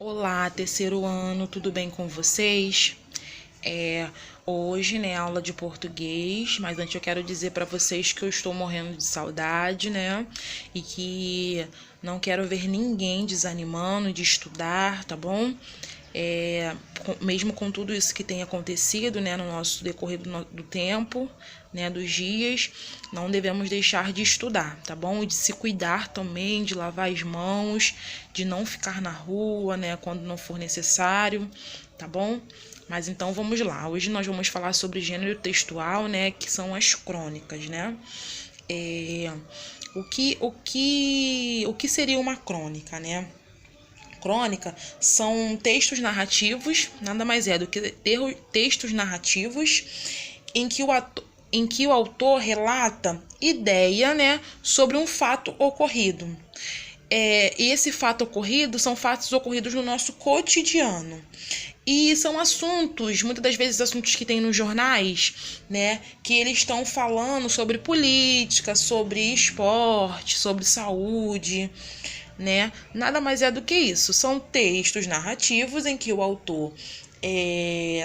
Olá, terceiro ano, tudo bem com vocês? Hoje, né, aula de português, mas antes eu quero dizer para vocês que eu estou morrendo de saudade, né, e que não quero ver ninguém desanimando de estudar, tá bom? Mesmo com tudo isso que tem acontecido, né, no nosso decorrer do tempo, né, dos dias, não devemos deixar de estudar, tá bom? E de se cuidar também, de lavar as mãos, de não ficar na rua, né, quando não for necessário, tá bom? Mas então vamos lá. Hoje nós vamos falar sobre gênero textual, né, que são as crônicas, né? O que seria uma crônica, né? Crônica são textos narrativos, nada mais é do que textos narrativos em que o autor relata ideia, né, sobre um fato ocorrido. E esse fato ocorrido são fatos ocorridos no nosso cotidiano. E são assuntos, muitas das vezes assuntos que tem nos jornais, né, que eles estão falando sobre política, sobre esporte, sobre saúde, né? Nada mais é do que isso. São textos narrativos em que o autor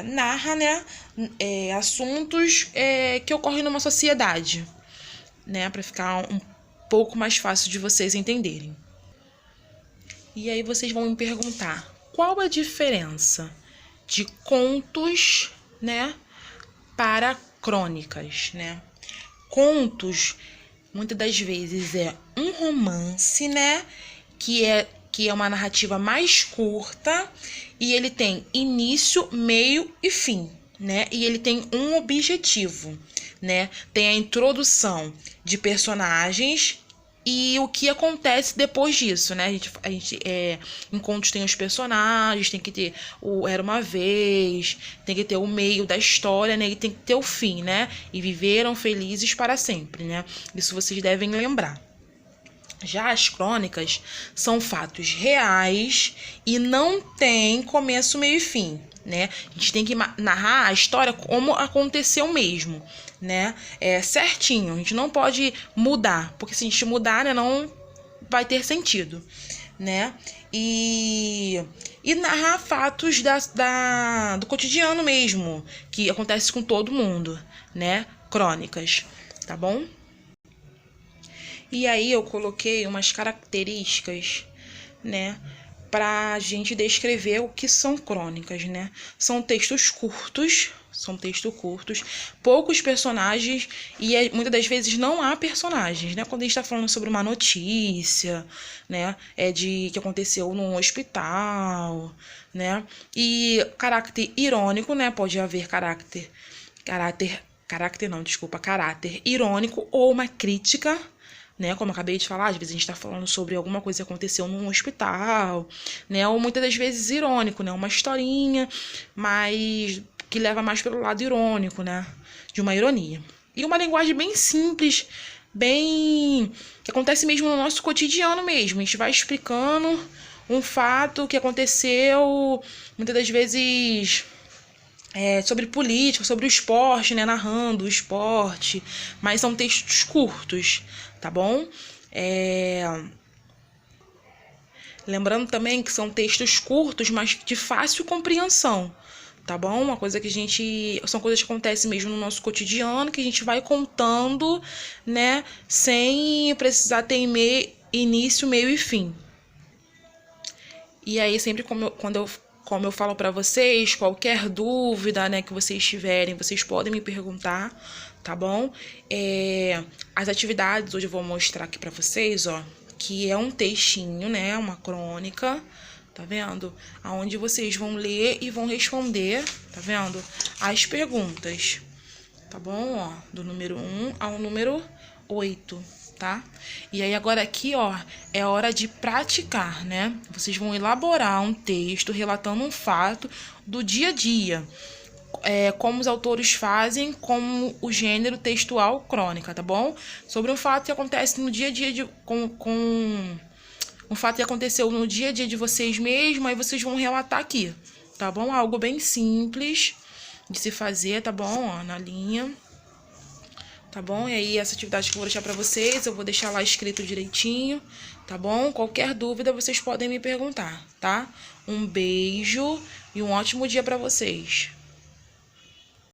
narra, né, assuntos que ocorrem numa sociedade, né, para ficar um pouco mais fácil de vocês entenderem. E aí vocês vão me perguntar, qual a diferença de contos, né, para crônicas, né? Contos, muitas das vezes, é um romance, né, que é uma narrativa mais curta e ele tem início, meio e fim, né? E ele tem um objetivo, né? Tem a introdução de personagens e o que acontece depois disso, né? Em contos tem os personagens, tem que ter o Era Uma Vez, tem que ter o meio da história, né? E tem que ter o fim, né? E viveram felizes para sempre, né? Isso vocês devem lembrar. Já as crônicas são fatos reais e não tem começo, meio e fim, né? A gente tem que narrar a história como aconteceu mesmo, né? Certinho, a gente não pode mudar, porque se a gente mudar, né, não vai ter sentido, né? E narrar fatos do cotidiano mesmo, que acontece com todo mundo, né? Crônicas, tá bom? E aí eu coloquei umas características, né, pra gente descrever o que são crônicas, né? São textos curtos, poucos personagens e muitas das vezes não há personagens, né? Quando a gente tá falando sobre uma notícia, né, que aconteceu num hospital, né? E caráter irônico, né? Pode haver caráter irônico ou uma crítica, né, como eu acabei de falar, às vezes a gente está falando sobre alguma coisa que aconteceu num hospital, né, ou muitas das vezes irônico, né, uma historinha, mas que leva mais pelo lado irônico, né, de uma ironia. E uma linguagem bem simples, bem que acontece mesmo no nosso cotidiano mesmo. A gente vai explicando um fato que aconteceu, muitas das vezes sobre política, sobre o esporte, né, narrando o esporte, mas são textos curtos, tá bom? Lembrando também que são textos curtos, mas de fácil compreensão, tá bom? São coisas que acontecem mesmo no nosso cotidiano, que a gente vai contando, né, sem precisar ter início, meio e fim. E aí, sempre como eu falo para vocês, qualquer dúvida, né, que vocês tiverem, vocês podem me perguntar, tá bom? As atividades hoje eu vou mostrar aqui para vocês, ó, que é um textinho, né, uma crônica, tá vendo? Aonde vocês vão ler e vão responder, tá vendo? As perguntas, tá bom? Ó, do número 1 ao número 8. Tá? E aí agora aqui, ó, é hora de praticar, né? Vocês vão elaborar um texto relatando um fato do dia a dia, como os autores fazem, como o gênero textual crônica, tá bom? Sobre um fato que acontece no dia a dia um fato que aconteceu no dia a dia de vocês mesmos, aí vocês vão relatar aqui, tá bom? Algo bem simples de se fazer, tá bom? Ó, na linha. Tá bom? E aí, essa atividade que eu vou deixar pra vocês, eu vou deixar lá escrito direitinho, tá bom? Qualquer dúvida, vocês podem me perguntar, tá? Um beijo e um ótimo dia para vocês.